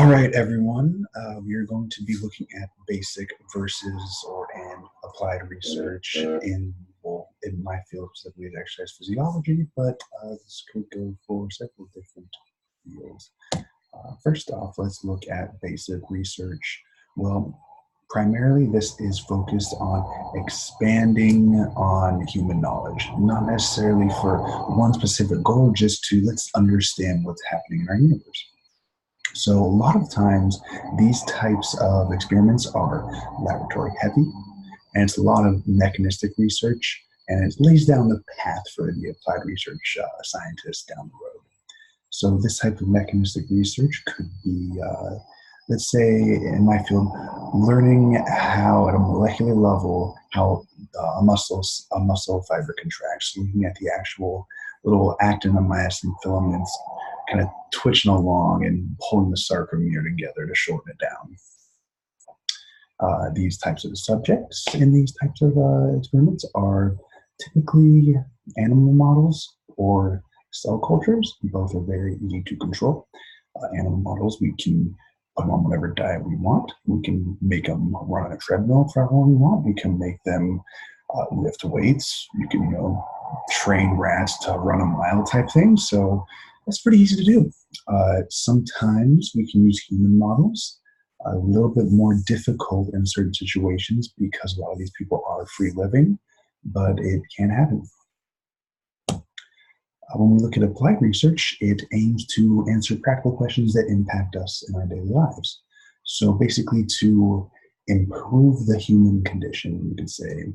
All right, everyone. We are going to be looking at basic versus and applied research in my field, specifically is exercise physiology, but this could go for several different fields. First off, let's look at basic research. Well, primarily this is focused on expanding on human knowledge, not necessarily for one specific goal, just to let's understand what's happening in our universe. So a lot of times these types of experiments are laboratory heavy, and it's a lot of mechanistic research, and it lays down the path for the applied research scientists down the road. So this type of mechanistic research could be, let's say in my field, learning how at a molecular level, how a muscle fiber contracts, looking at the actual little actin and myosin filaments kind of twitching along and pulling the sarcomere together to shorten it down. These types of subjects in these types of experiments are typically animal models or cell cultures. Both are very easy to control. Animal models, we can put them on whatever diet we want. We can make them run on a treadmill for how long we want. We can make them lift weights. You can, train rats to run a mile type thing. So that's pretty easy to do. Sometimes we can use human models. A little bit more difficult in certain situations because a lot of these people are free living, but it can happen. When we look at applied research, it aims to answer practical questions that impact us in our daily lives. So basically to improve the human condition, you could say.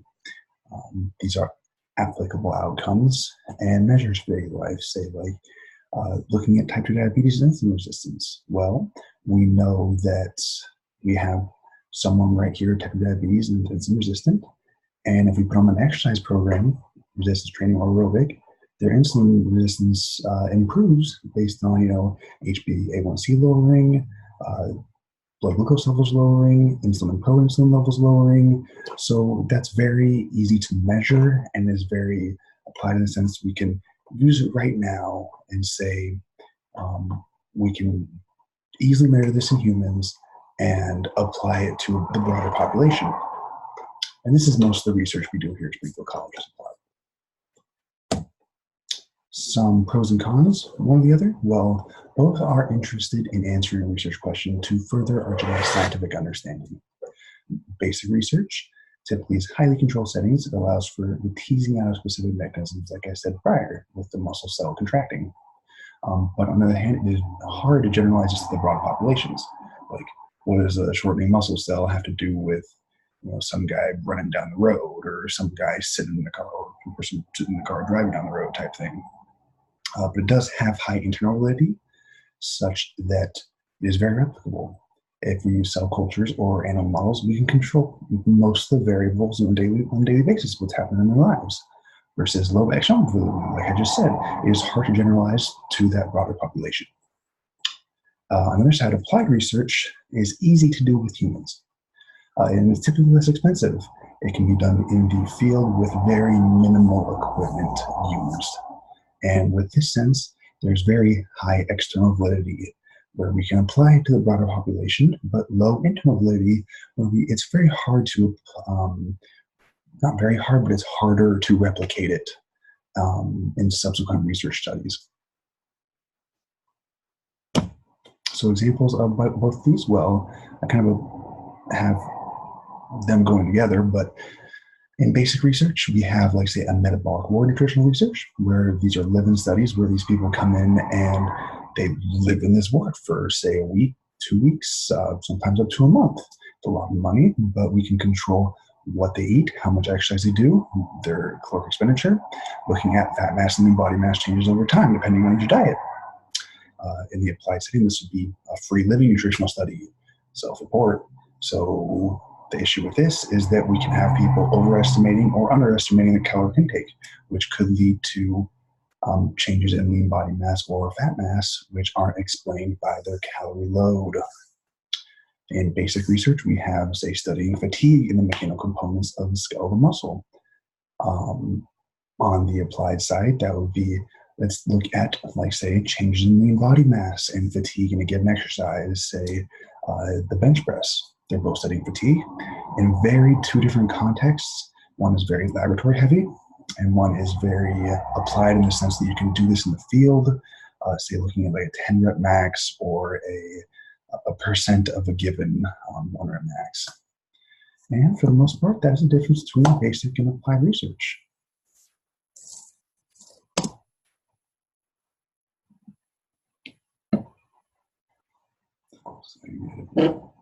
These are applicable outcomes and measures for daily life, say like looking at type 2 diabetes and insulin resistance. Well, we know that we have someone right here, type 2 diabetes and insulin resistant, and if we put them on an exercise program, resistance training or aerobic, their insulin resistance improves based on, HbA1c lowering, blood glucose levels lowering, insulin and proinsulin levels lowering. So that's very easy to measure and is very applied in the sense we can use it right now and say we can easily measure this in humans and apply it to the broader population. And this is most of the research we do here at Springfield College. Some pros and cons, one or the other? Well, both are interested in answering a research question to further our general scientific understanding. Basic research typically is highly controlled settings. It allows for the teasing out of specific mechanisms, like I said prior, with the muscle cell contracting. But on the other hand, it is hard to generalize this to the broad populations. Like, what does a shortening muscle cell have to do with some guy running down the road, or some guy sitting in the car, or a person sitting in the car driving down the road type thing? But it does have high internal validity, such that it is very replicable. If we use cell cultures or animal models, we can control most of the variables on a daily basis, what's happening in their lives. Versus low external validity, like I just said, it is hard to generalize to that broader population. On the other side, applied research is easy to do with humans, and it's typically less expensive. It can be done in the field with very minimal equipment used. And with this sense, there's very high external validity where we can apply it to the broader population, but low internal validity where it's very hard to, not very hard, but it's harder to replicate it in subsequent research studies. So examples of both these, well, I kind of have them going together, but in basic research, we have, like, say, a metabolic ward nutritional research, where these are live-in studies where these people come in and they live in this ward for, say, a week, 2 weeks, sometimes up to a month. It's a lot of money, but we can control what they eat, how much exercise they do, their caloric expenditure, looking at fat mass and body mass changes over time, depending on your diet. In the applied setting, this would be a free living nutritional study, self-report. So the issue with this is that we can have people overestimating or underestimating the caloric intake, which could lead to changes in lean body mass or fat mass, which aren't explained by their calorie load. In basic research, we have, say, studying fatigue and the mechanical components of the skeletal muscle. On the applied side, that would be Let's look at, like, say, changes in the body mass and fatigue in a given exercise, say the bench press. They're both studying fatigue in very two different contexts. One is very laboratory heavy, and one is very applied in the sense that you can do this in the field, say looking at like a 10 rep max or a percent of a given 1 rep max. And for the most part, that's the difference between basic and applied research. So